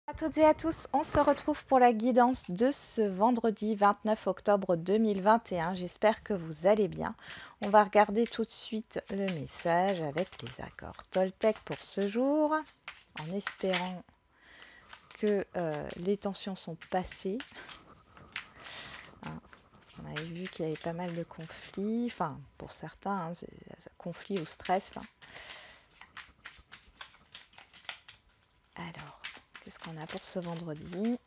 À toutes et à tous, on se retrouve pour la guidance de ce vendredi 29 octobre 2021. J'espère que vous allez bien. On va regarder tout de suite le message avec les accords Toltec pour ce jour, en espérant que les tensions sont passées. Parce qu'on avait vu qu'il y avait pas mal de conflits, enfin pour certains, c'est conflits ou stress. Alors, qu'est-ce qu'on a pour ce vendredi ?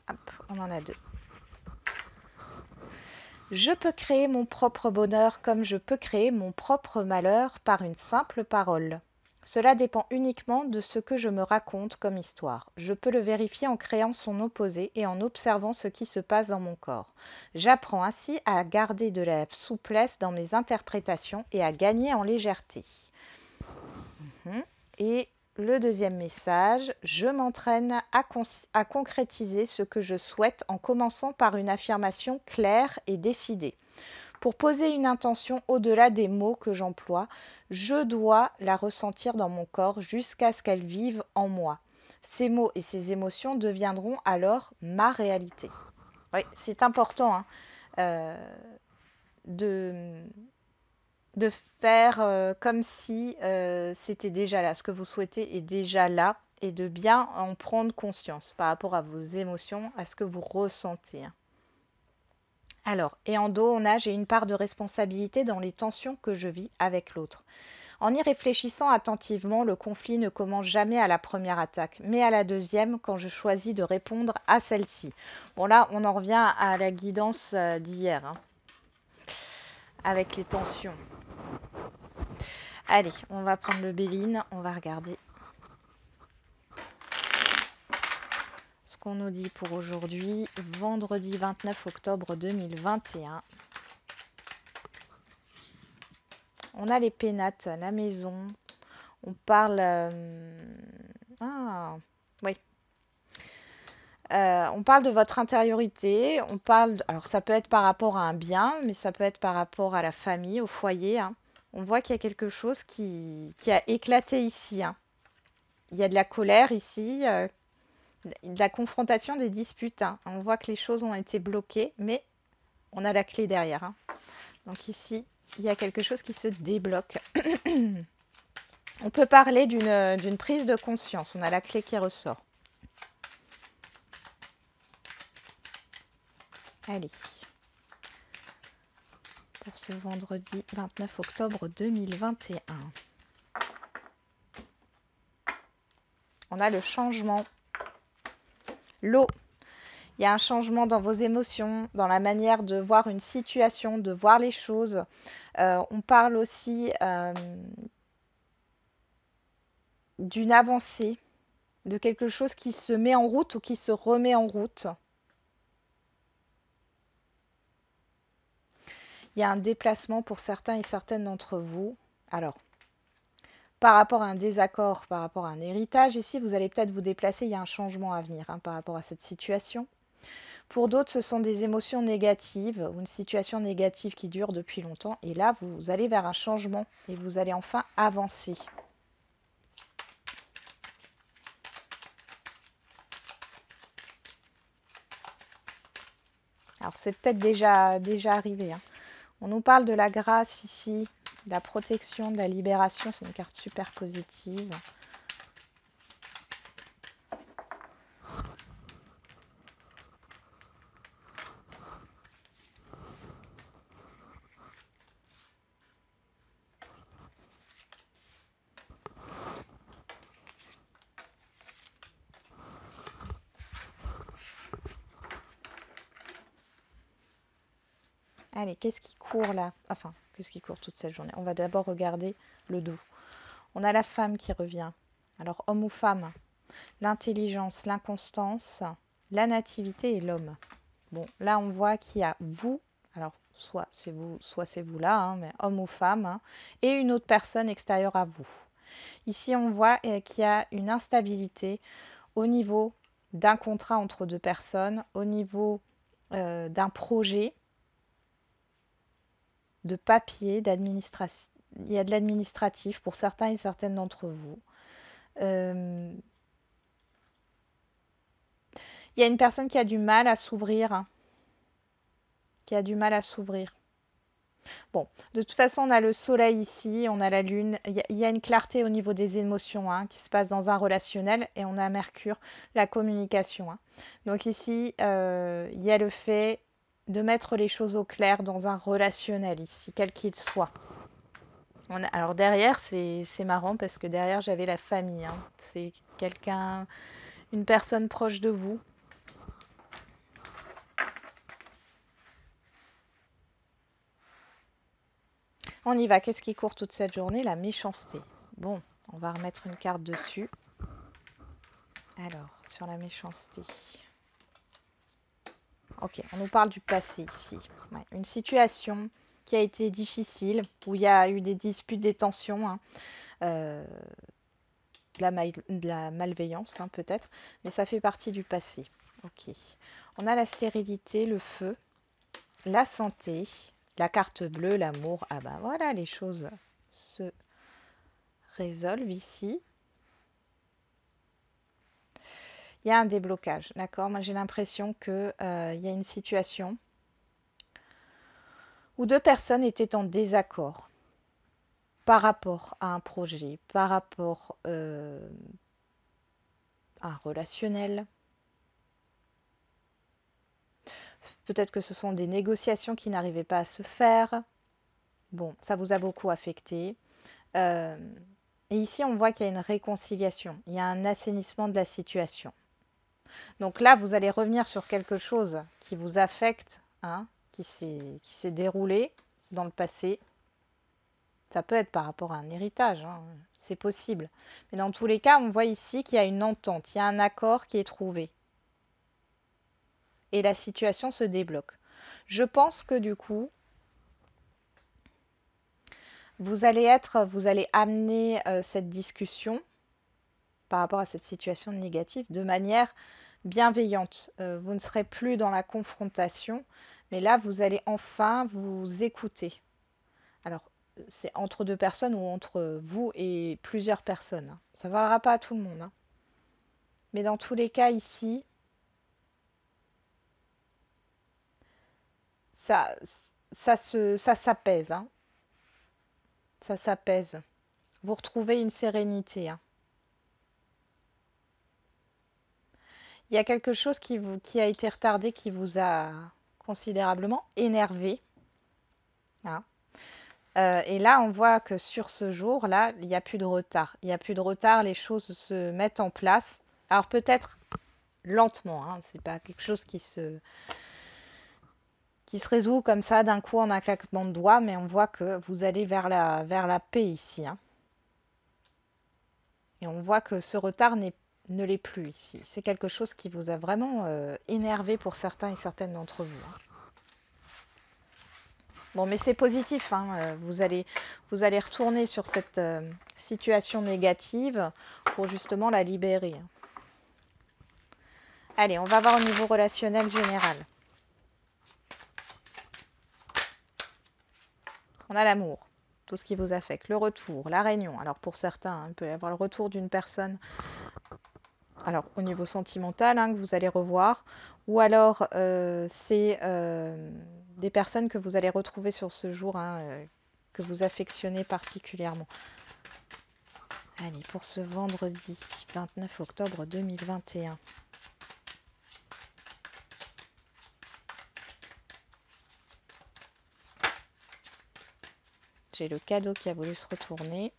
Hop, on en a deux. Je peux créer mon propre bonheur comme je peux créer mon propre malheur par une simple parole. Cela dépend uniquement de ce que je me raconte comme histoire. Je peux le vérifier en créant son opposé et en observant ce qui se passe dans mon corps. J'apprends ainsi à garder de la souplesse dans mes interprétations et à gagner en légèreté. Et le deuxième message, je m'entraîne à concrétiser ce que je souhaite en commençant par une affirmation claire et décidée. Pour poser une intention au-delà des mots que j'emploie, je dois la ressentir dans mon corps jusqu'à ce qu'elle vive en moi. Ces mots et ces émotions deviendront alors ma réalité. Oui, c'est important de, de faire comme si c'était déjà là, ce que vous souhaitez est déjà là, et de bien en prendre conscience par rapport à vos émotions, à ce que vous ressentez. Alors, et en dos, j'ai une part de responsabilité dans les tensions que je vis avec l'autre. En y réfléchissant attentivement, le conflit ne commence jamais à la première attaque, mais à la deuxième quand je choisis de répondre à celle-ci. Bon là, on en revient à la guidance d'hier, avec les tensions. Allez, on va prendre le Béline, on va regarder ce qu'on nous dit pour aujourd'hui, vendredi 29 octobre 2021. On a les pénates, la maison, on parle... oui. On parle de votre intériorité, on parle... Alors ça peut être par rapport à un bien, mais ça peut être par rapport à la famille, au foyer. On voit qu'il y a quelque chose qui a éclaté ici. Il y a de la colère ici, de la confrontation, des disputes. On voit que les choses ont été bloquées, mais on a la clé derrière. Donc ici, il y a quelque chose qui se débloque. On peut parler d'une prise de conscience. On a la clé qui ressort. Allez. Pour ce vendredi 29 octobre 2021. On a le changement. L'eau. Il y a un changement dans vos émotions, dans la manière de voir une situation, de voir les choses. On parle aussi d'une avancée, de quelque chose qui se met en route ou qui se remet en route. Il y a un déplacement pour certains et certaines d'entre vous. Alors, par rapport à un désaccord, par rapport à un héritage, ici, vous allez peut-être vous déplacer. Il y a un changement à venir par rapport à cette situation. Pour d'autres, ce sont des émotions négatives ou une situation négative qui dure depuis longtemps. Et là, vous allez vers un changement et vous allez enfin avancer. Alors, c'est peut-être déjà arrivé. On nous parle de la grâce ici, de la protection, de la libération. C'est une carte super positive. Allez, qu'est-ce qui court là? Enfin, qu'est-ce qui court toute cette journée? On va d'abord regarder le dos. On a la femme qui revient. Alors, homme ou femme? L'intelligence, l'inconstance, la nativité et l'homme. Bon, là, on voit qu'il y a vous, alors soit c'est vous là, mais homme ou femme, et une autre personne extérieure à vous. Ici, on voit qu'il y a une instabilité au niveau d'un contrat entre deux personnes, au niveau d'un projet, de papier, d'administration. Il y a de l'administratif pour certains et certaines d'entre vous. Euh, il y a une personne qui a du mal à s'ouvrir, hein, qui a du mal à s'ouvrir. Bon, de toute façon, on a le soleil ici, on a la lune. Il y a une clarté au niveau des émotions, hein, qui se passe dans un relationnel, et on a Mercure, la communication, hein. Donc ici, il y a le fait de mettre les choses au clair dans un relationnel ici, quel qu'il soit. Alors derrière, c'est marrant parce que derrière, j'avais la famille, hein. C'est quelqu'un, une personne proche de vous. On y va. Qu'est-ce qui court toute cette journée? La méchanceté. Bon, on va remettre une carte dessus. Alors, sur la méchanceté. Ok, on nous parle du passé ici. Ouais, une situation qui a été difficile, où il y a eu des disputes, des tensions, hein, de la malveillance, hein, peut-être, mais ça fait partie du passé. Ok. On a la stérilité, le feu, la santé, la carte bleue, l'amour. Ah ben voilà, les choses se résolvent ici. Il y a un déblocage, d'accord? Moi, j'ai l'impression qu'il y a une situation où deux personnes étaient en désaccord par rapport à un projet, par rapport à un relationnel. Peut-être que ce sont des négociations qui n'arrivaient pas à se faire. Bon, ça vous a beaucoup affecté. Euh, et ici, on voit qu'il y a une réconciliation, il y a un assainissement de la situation. Donc là, vous allez revenir sur quelque chose qui vous affecte, hein, qui s'est déroulé dans le passé. Ça peut être par rapport à un héritage, hein, c'est possible. Mais dans tous les cas, on voit ici qu'il y a une entente, il y a un accord qui est trouvé. Et la situation se débloque. Je pense que du coup, vous allez amener cette discussion par rapport à cette situation négative de manière bienveillante. Vous ne serez plus dans la confrontation, mais là, vous allez enfin vous écouter. Alors, c'est entre deux personnes ou entre vous et plusieurs personnes, hein. Ça ne valera pas à tout le monde, hein. Mais dans tous les cas, ici, ça, ça s'apaise, hein. Ça s'apaise. Vous retrouvez une sérénité, hein. Il y a quelque chose qui a été retardé, qui vous a considérablement énervé, hein. Et là, on voit que sur ce jour-là, il n'y a plus de retard. Il n'y a plus de retard, les choses se mettent en place. Alors peut-être lentement, hein, c'est pas quelque chose qui se résout comme ça d'un coup en un claquement de doigts, mais on voit que vous allez vers la paix ici, hein. Et on voit que ce retard ne l'est plus ici. C'est quelque chose qui vous a vraiment énervé pour certains et certaines d'entre vous, hein. Bon, mais c'est positif, hein. Vous allez retourner sur cette situation négative pour justement la libérer. Allez, on va voir au niveau relationnel général. On a l'amour, tout ce qui vous affecte, le retour, la réunion. Alors pour certains, hein, il peut y avoir le retour d'une personne, alors au niveau sentimental, hein, que vous allez revoir, ou alors c'est des personnes que vous allez retrouver sur ce jour, hein, que vous affectionnez particulièrement. Allez, pour ce vendredi 29 octobre 2021. J'ai le cadeau qui a voulu se retourner.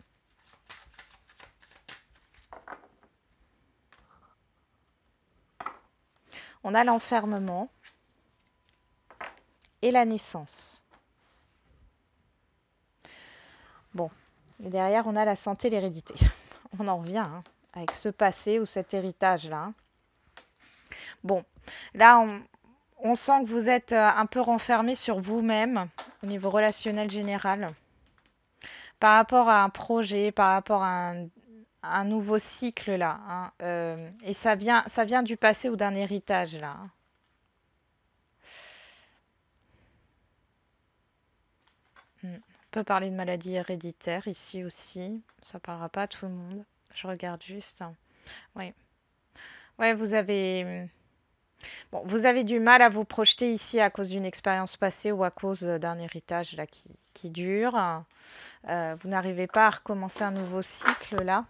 On a l'enfermement et la naissance. Bon, et derrière, on a la santé, l'hérédité. On en revient, hein, avec ce passé ou cet héritage-là, hein. Bon, là, on sent que vous êtes un peu renfermé sur vous-même au niveau relationnel général, par rapport à un projet, par rapport à un nouveau cycle là, hein, et ça vient du passé ou d'un héritage là, hein. On peut parler de maladie héréditaire ici aussi. Ça parlera pas à tout le monde. Je regarde juste. Oui. Ouais, bon, vous avez du mal à vous projeter ici à cause d'une expérience passée ou à cause d'un héritage là qui dure. Vous n'arrivez pas à recommencer un nouveau cycle là.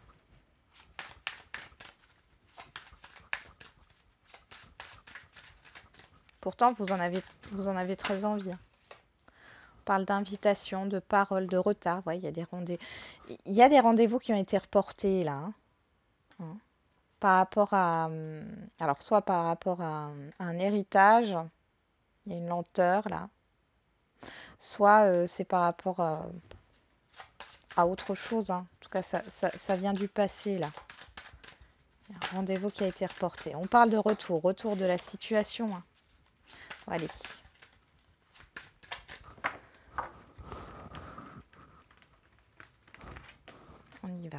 Pourtant, vous en avez très envie. On parle d'invitation, de parole, de retard. Ouais, il y a des rendez-vous qui ont été reportés là, hein. Hein. Par rapport à, alors soit par rapport à un héritage, il y a une lenteur là, soit c'est par rapport à autre chose, hein. En tout cas, ça vient du passé là. Il y a un rendez-vous qui a été reporté. On parle de retour de la situation, hein. Allez. On y va.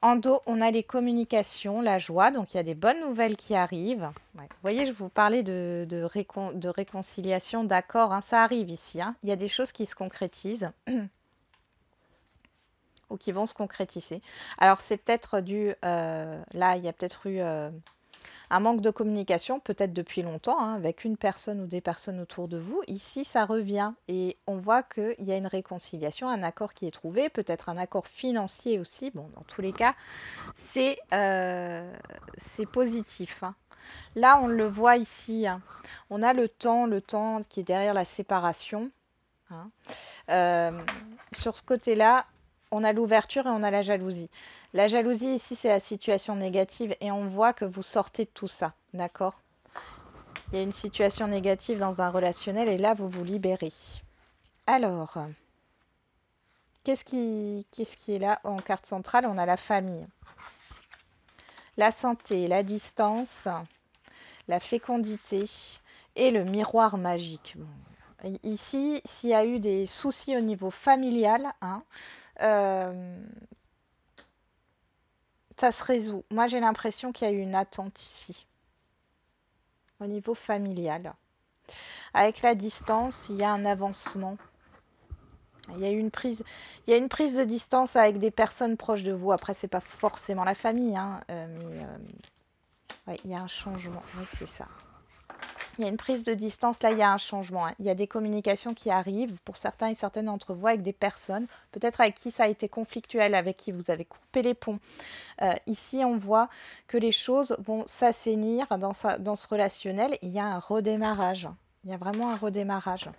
En dos, on a les communications, la joie, donc il y a des bonnes nouvelles qui arrivent. Ouais. Vous voyez, je vous parlais de réconciliation, d'accord, hein, ça arrive ici, hein. Il y a des choses qui se concrétisent ou qui vont se concrétiser. Alors c'est peut-être là, il y a peut-être eu un manque de communication, peut-être depuis longtemps, hein, avec une personne ou des personnes autour de vous. Ici, ça revient et on voit qu'il y a une réconciliation, un accord qui est trouvé, peut-être un accord financier aussi. Bon, dans tous les cas, c'est positif, hein. Là, on le voit ici, hein. On a le temps qui est derrière la séparation, hein. Sur ce côté-là, on a l'ouverture et on a la jalousie. La jalousie, ici, c'est la situation négative et on voit que vous sortez de tout ça, d'accord? Il y a une situation négative dans un relationnel et là, vous vous libérez. Alors, qu'est-ce qui est là en carte centrale? On a la famille, la santé, la distance, la fécondité et le miroir magique. Bon. Ici, s'il y a eu des soucis au niveau familial, hein, ça se résout. Moi, j'ai l'impression qu'il y a eu une attente ici, au niveau familial. Avec la distance, il y a un avancement. Il y a une prise de distance avec des personnes proches de vous. Après, c'est pas forcément la famille, hein, mais ouais, il y a un changement. Oui, c'est ça. Il y a une prise de distance, là il y a un changement, hein. Il y a des communications qui arrivent pour certains et certaines d'entre vous avec des personnes, peut-être avec qui ça a été conflictuel, avec qui vous avez coupé les ponts. Ici on voit que les choses vont s'assainir dans ce relationnel. Il y a un redémarrage, il y a vraiment un redémarrage.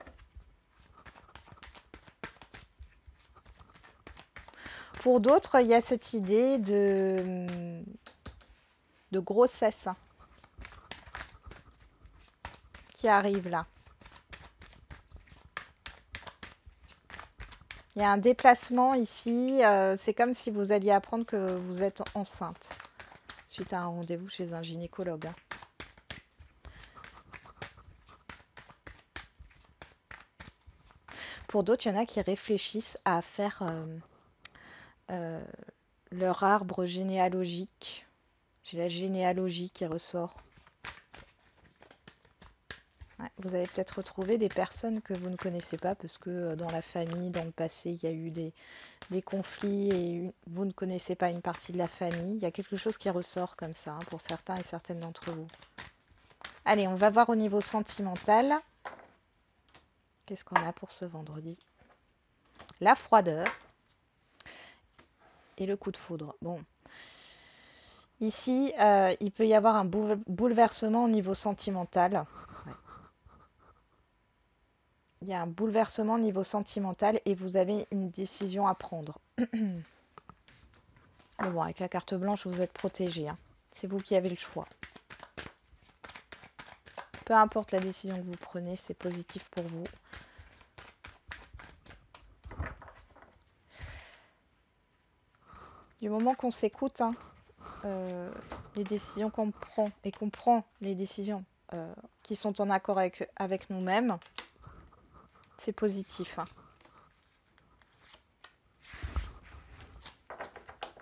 Pour d'autres, il y a cette idée de grossesse, hein, qui arrive là. Il y a un déplacement ici, c'est comme si vous alliez apprendre que vous êtes enceinte suite à un rendez-vous chez un gynécologue, hein. Pour d'autres, il y en a qui réfléchissent à faire leur arbre généalogique. J'ai la généalogie qui ressort. Ouais, vous allez peut-être retrouver des personnes que vous ne connaissez pas parce que dans la famille, dans le passé, il y a eu des conflits et vous ne connaissez pas une partie de la famille. Il y a quelque chose qui ressort comme ça, hein, pour certains et certaines d'entre vous. Allez, on va voir au niveau sentimental. Qu'est-ce qu'on a pour ce vendredi? La froideur et le coup de foudre. Bon. Ici, il peut y avoir un bouleversement au niveau sentimental. Ouais. Il y a un bouleversement au niveau sentimental et vous avez une décision à prendre. Mais bon, avec la carte blanche, vous êtes protégé, hein. C'est vous qui avez le choix. Peu importe la décision que vous prenez, c'est positif pour vous. Du moment qu'on s'écoute, hein, les décisions qu'on prend et qu'on prend les décisions qui sont en accord avec nous-mêmes, c'est positif, hein.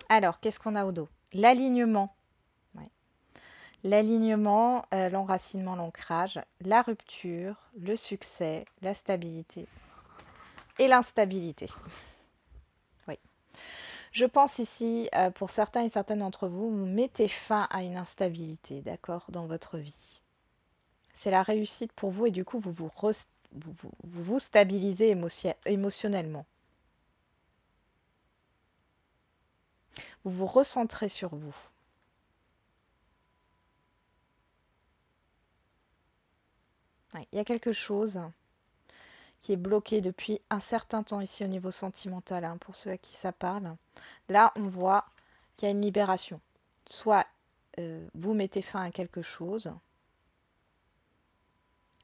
Alors, qu'est-ce qu'on a au dos? L'alignement. Ouais. L'alignement, l'enracinement, l'ancrage, la rupture, le succès, la stabilité et l'instabilité. Oui. Je pense ici, pour certains et certaines d'entre vous, vous mettez fin à une instabilité, d'accord, dans votre vie. C'est la réussite pour vous et du coup, vous stabilisez émotionnellement. Vous vous recentrez sur vous. Ouais, il y a quelque chose qui est bloqué depuis un certain temps ici au niveau sentimental, hein, pour ceux à qui ça parle. Là, on voit qu'il y a une libération. Soit vous mettez fin à quelque chose,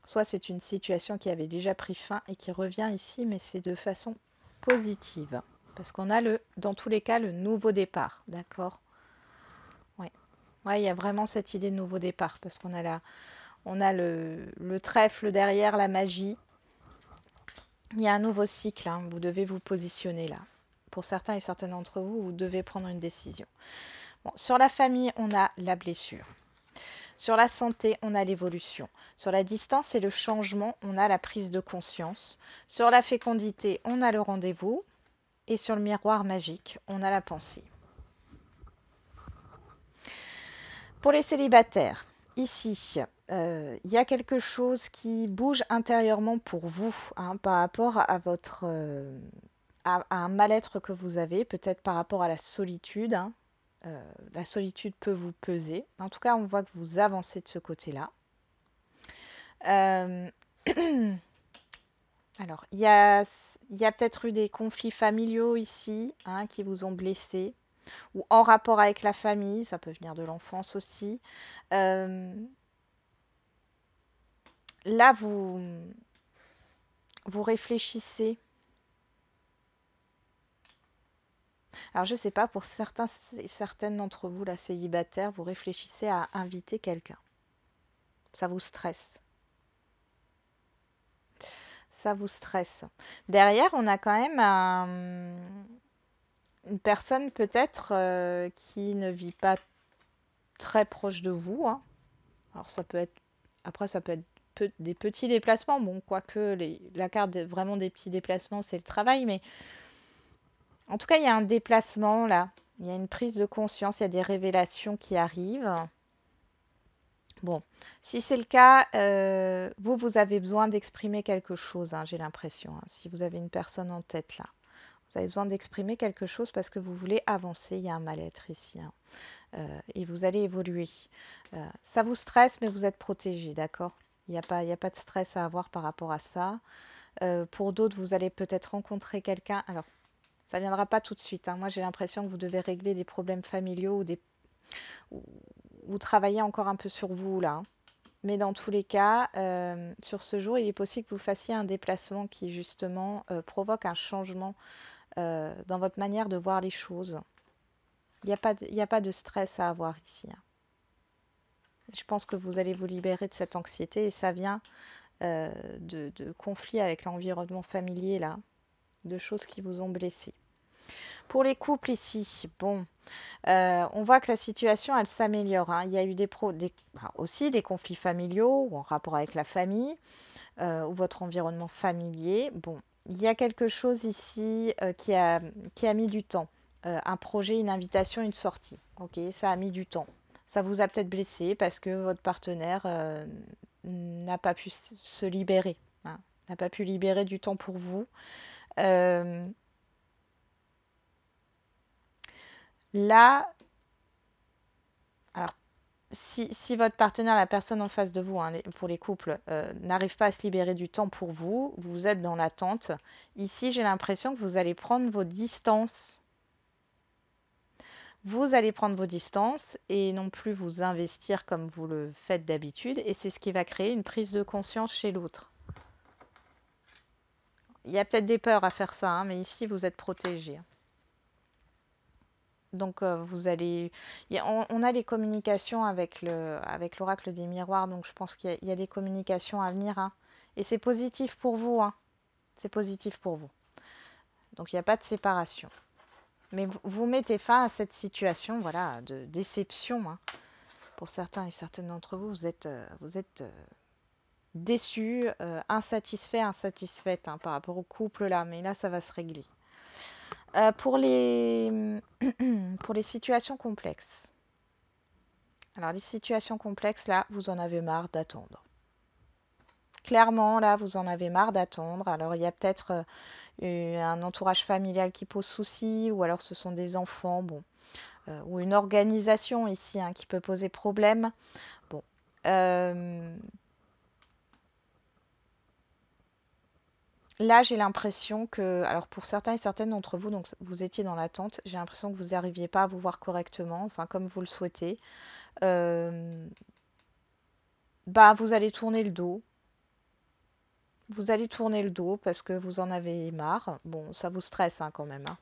soit c'est une situation qui avait déjà pris fin et qui revient ici, mais c'est de façon positive. Parce qu'on a dans tous les cas le nouveau départ, d'accord? Oui. Ouais, il y a vraiment cette idée de nouveau départ, parce qu'on a le trèfle derrière, la magie. Il y a un nouveau cycle, hein, vous devez vous positionner là. Pour certains et certaines d'entre vous, vous devez prendre une décision. Bon, sur la famille, on a la blessure. Sur la santé, on a l'évolution. Sur la distance et le changement, on a la prise de conscience. Sur la fécondité, on a le rendez-vous. Et sur le miroir magique, on a la pensée. Pour les célibataires, ici, il y a quelque chose qui bouge intérieurement pour vous, hein, par rapport à votre à un mal-être que vous avez, peut-être par rapport à la solitude, hein. La solitude peut vous peser. En tout cas, on voit que vous avancez de ce côté-là. Euh, alors, il y a peut-être eu des conflits familiaux ici, hein, qui vous ont blessé, ou en rapport avec la famille, ça peut venir de l'enfance aussi. Euh, Là, vous réfléchissez. Alors, je ne sais pas, pour certains et certaines d'entre vous, là, célibataires, vous réfléchissez à inviter quelqu'un. Ça vous stresse. Ça vous stresse. Derrière, on a quand même une personne peut-être qui ne vit pas très proche de vous, hein. Alors, ça peut être, après, ça peut être des petits déplacements. Bon, quoique la carte vraiment des petits déplacements, c'est le travail, mais en tout cas, il y a un déplacement là. Il y a une prise de conscience, il y a des révélations qui arrivent. Bon, si c'est le cas, vous avez besoin d'exprimer quelque chose, hein, j'ai l'impression, hein. Si vous avez une personne en tête là, vous avez besoin d'exprimer quelque chose parce que vous voulez avancer. Il y a un mal-être ici, hein. Et vous allez évoluer. Ça vous stresse, mais vous êtes protégé, d'accord? Il y a pas de stress à avoir par rapport à ça. Pour d'autres, vous allez peut-être rencontrer quelqu'un. Alors, ça ne viendra pas tout de suite, hein. Moi, j'ai l'impression que vous devez régler des problèmes familiaux ou vous travaillez encore un peu sur vous là, hein. Mais dans tous les cas, sur ce jour, il est possible que vous fassiez un déplacement qui justement provoque un changement dans votre manière de voir les choses. Il y a pas de stress à avoir ici, hein. Je pense que vous allez vous libérer de cette anxiété et ça vient de conflits avec l'environnement familier là, de choses qui vous ont blessé. Pour les couples ici, bon, on voit que la situation, elle s'améliore, hein. Il y a eu enfin, aussi des conflits familiaux ou en rapport avec la famille ou votre environnement familier. Bon, il y a quelque chose ici qui a mis du temps. Un projet, une invitation, une sortie. Ok, ça a mis du temps. Ça vous a peut-être blessé parce que votre partenaire n'a pas pu se libérer, hein, n'a pas pu libérer du temps pour vous. Euh, Là, alors si votre partenaire, la personne en face de vous, hein, pour les couples, n'arrive pas à se libérer du temps pour vous, vous êtes dans l'attente. Ici, j'ai l'impression que vous allez prendre vos distances. Vous allez prendre vos distances et non plus vous investir comme vous le faites d'habitude. Et c'est ce qui va créer une prise de conscience chez l'autre. Il y a peut-être des peurs à faire ça, hein, mais ici, vous êtes protégé. Donc, vous allez... on a les communications avec l'oracle des miroirs, donc je pense qu'il y a des communications à venir, hein. Et c'est positif pour vous, hein. C'est positif pour vous. Donc, il n'y a pas de séparation. Mais vous mettez fin à cette situation, voilà, de déception, hein. Pour certains et certaines d'entre vous, vous êtes déçus, insatisfaits, insatisfaites, hein, par rapport au couple là. Mais là, ça va se régler. Pour les, pour les situations complexes. Alors, les situations complexes, là, vous en avez marre d'attendre. Clairement, là, vous en avez marre d'attendre. Alors, il y a peut-être un entourage familial qui pose souci, ou alors ce sont des enfants, bon, ou une organisation ici, hein, qui peut poser problème. Bon. Là, j'ai l'impression que, alors pour certains et certaines d'entre vous, donc vous étiez dans l'attente, j'ai l'impression que vous n'arriviez pas à vous voir correctement, enfin comme vous le souhaitez. Euh, Bah, vous allez tourner le dos. Vous allez tourner le dos parce que vous en avez marre. Bon, ça vous stresse, hein, quand même, hein.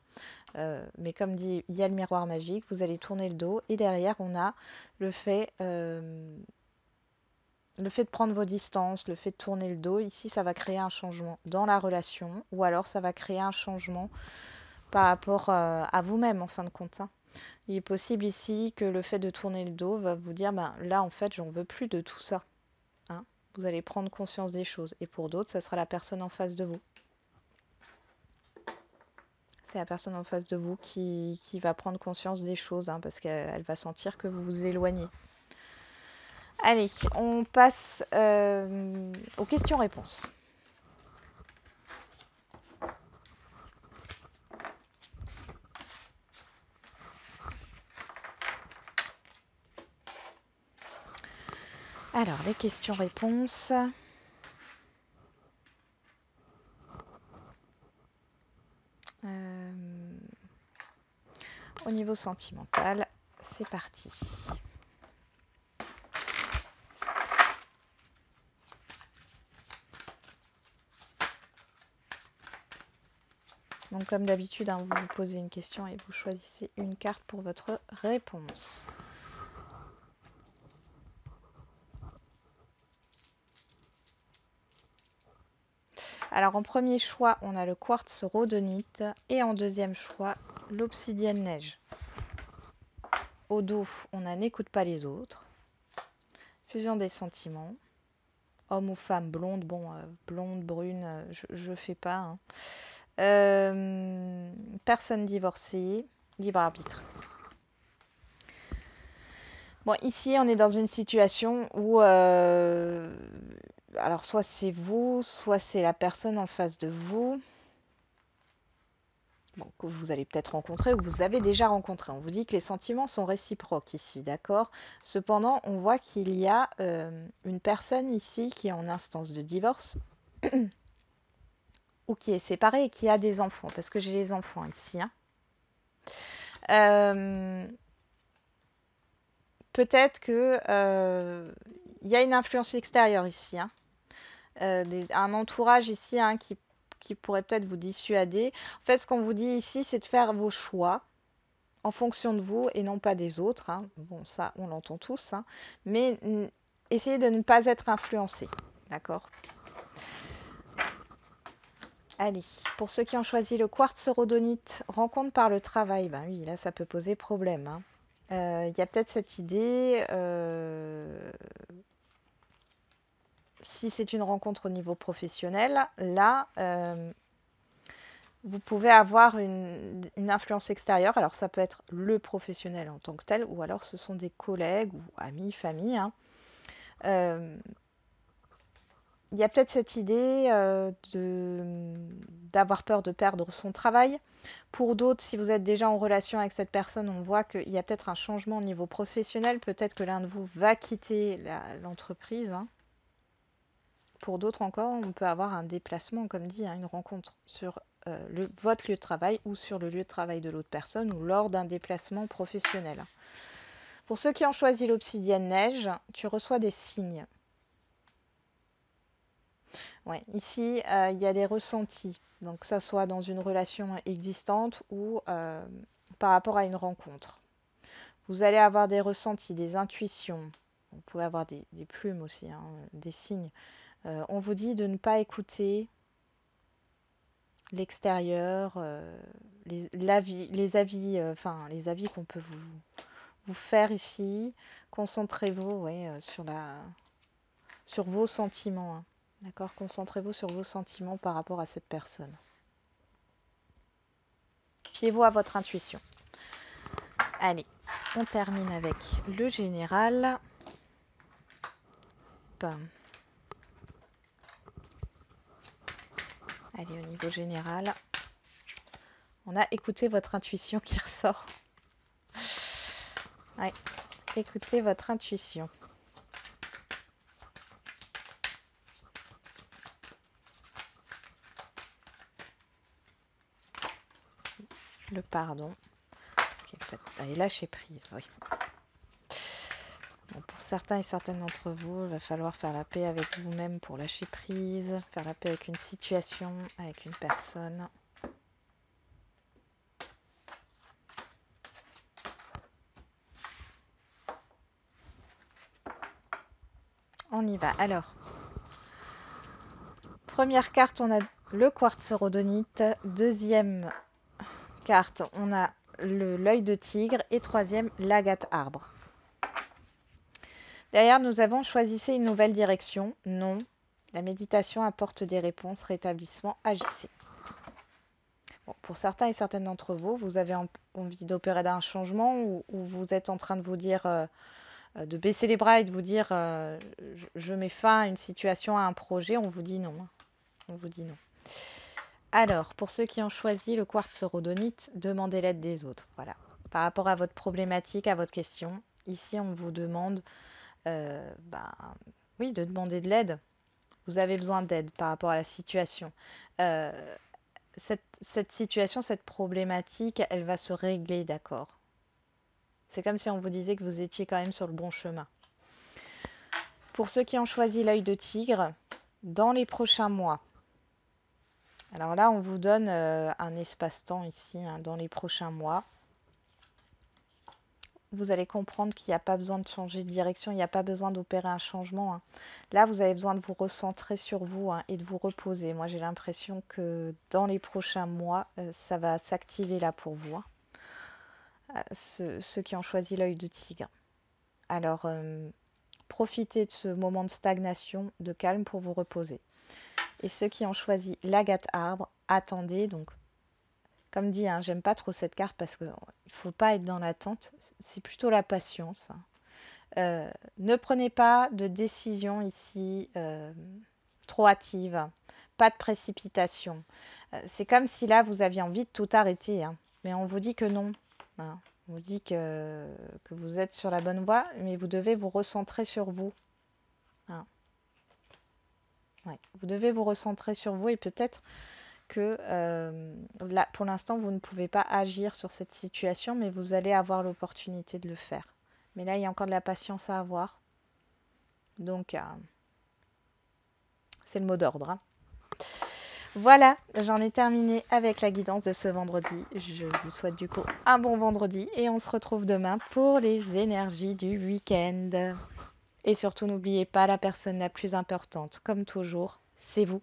Mais comme dit, il y a le miroir magique, vous allez tourner le dos. Et derrière, on a le fait, le fait de prendre vos distances, le fait de tourner le dos. Ici, ça va créer un changement dans la relation, ou alors ça va créer un changement par rapport à vous-même, en fin de compte, hein. Il est possible ici que le fait de tourner le dos va vous dire, ben, là, en fait, j'en veux plus de tout ça, hein. Vous allez prendre conscience des choses. Et pour d'autres, ça sera la personne en face de vous. C'est la personne en face de vous qui va prendre conscience des choses, hein, parce qu'elle va sentir que vous vous éloignez. Allez, on passe aux questions-réponses. Alors, les questions-réponses. Au niveau sentimental, c'est parti. Donc comme d'habitude, hein, vous vous posez une question et vous choisissez une carte pour votre réponse. Alors en premier choix, on a le quartz rhodonite et en deuxième choix, l'obsidienne neige. Au dos, on a n'écoute pas les autres. Fusion des sentiments. Homme ou femme, blonde, bon, blonde, brune, je fais pas, hein. Personne divorcée, libre arbitre. Bon, ici, on est dans une situation où, alors, soit c'est vous, soit c'est la personne en face de vous, bon, que vous allez peut-être rencontrer ou que vous avez déjà rencontré. On vous dit que les sentiments sont réciproques ici, d'accord? Cependant, on voit qu'il y a une personne ici qui est en instance de divorce ou qui est séparée et qui a des enfants, parce que j'ai les enfants ici, hein. Peut-être que y a une influence extérieure ici, hein. Un entourage ici, hein, qui pourrait peut-être vous dissuader. En fait, ce qu'on vous dit ici, c'est de faire vos choix en fonction de vous et non pas des autres, hein. Bon, ça, on l'entend tous, hein. Mais essayez de ne pas être influencé. D'accord? Allez, pour ceux qui ont choisi le quartz rhodonite, rencontre par le travail, ben oui, là, ça peut poser problème, hein. Y a peut-être cette idée, si c'est une rencontre au niveau professionnel, là, vous pouvez avoir une influence extérieure. Alors, ça peut être le professionnel en tant que tel, ou alors ce sont des collègues ou amis, famille, hein. Il y a peut-être cette idée d'avoir peur de perdre son travail. Pour d'autres, si vous êtes déjà en relation avec cette personne, on voit qu'il y a peut-être un changement au niveau professionnel. Peut-être que l'un de vous va quitter l'entreprise, hein. Pour d'autres encore, on peut avoir un déplacement, comme dit, hein, une rencontre sur votre lieu de travail ou sur le lieu de travail de l'autre personne ou lors d'un déplacement professionnel. Pour ceux qui ont choisi l'obsidienne neige, tu reçois des signes. Ouais, ici, il y a des ressentis, donc que ça soit dans une relation existante ou par rapport à une rencontre. Vous allez avoir des ressentis, des intuitions. Vous pouvez avoir des plumes aussi, hein, des signes. On vous dit de ne pas écouter l'extérieur, les avis qu'on peut vous faire ici. Concentrez-vous, ouais, sur vos sentiments, hein. D'accord? Concentrez-vous sur vos sentiments par rapport à cette personne. Fiez-vous à votre intuition. Allez, on termine avec le général. Bam. Allez, au niveau général, on a écouté votre intuition qui ressort. Ouais, écoutez votre intuition. Le pardon. Allez, lâcher prise, oui. Bon, pour certains et certaines d'entre vous, il va falloir faire la paix avec vous-même pour lâcher prise, faire la paix avec une situation, avec une personne. On y va. Alors, première carte, on a le quartz rhodonite. Deuxième carte, on a l'œil de tigre. Et troisième, l'agate arbre. Derrière, nous avons choisissez une nouvelle direction. Non. La méditation apporte des réponses. Rétablissement, agissez. Bon, pour certains et certaines d'entre vous, vous avez envie d'opérer d'un changement ou vous êtes en train de vous dire, de baisser les bras et de vous dire je mets fin à une situation, à un projet. On vous dit non. On vous dit non. Alors, pour ceux qui ont choisi le quartz rhodonite, demandez l'aide des autres. Voilà. Par rapport à votre problématique, à votre question, ici, on vous demande oui, de demander de l'aide. Vous avez besoin d'aide par rapport à la situation. Cette situation, cette problématique, elle va se régler, d'accord? C'est comme si on vous disait que vous étiez quand même sur le bon chemin. Pour ceux qui ont choisi l'œil de tigre, dans les prochains mois, alors là, on vous donne un espace-temps ici, hein, dans les prochains mois. Vous allez comprendre qu'il n'y a pas besoin de changer de direction, il n'y a pas besoin d'opérer un changement, hein. Là, vous avez besoin de vous recentrer sur vous, hein, et de vous reposer. Moi, j'ai l'impression que dans les prochains mois, ça va s'activer là pour vous, hein. Ceux qui ont choisi l'œil de tigre. Alors, profitez de ce moment de stagnation, de calme pour vous reposer. Et ceux qui ont choisi l'agate arbre, attendez. Donc, comme dit, hein, j'aime pas trop cette carte parce qu'il ne faut pas être dans l'attente. C'est plutôt la patience, hein. Ne prenez pas de décision ici trop hâtive. Pas de précipitation. C'est comme si là, vous aviez envie de tout arrêter, hein. Mais on vous dit que non, hein. On vous dit que vous êtes sur la bonne voie, mais vous devez vous recentrer sur vous, hein. Ouais. Vous devez vous recentrer sur vous et peut-être que là, pour l'instant, vous ne pouvez pas agir sur cette situation, mais vous allez avoir l'opportunité de le faire. Mais là, il y a encore de la patience à avoir. Donc, c'est le mot d'ordre, hein. Voilà, j'en ai terminé avec la guidance de ce vendredi. Je vous souhaite du coup un bon vendredi et on se retrouve demain pour les énergies du week-end. Et surtout, n'oubliez pas, la personne la plus importante, comme toujours, c'est vous.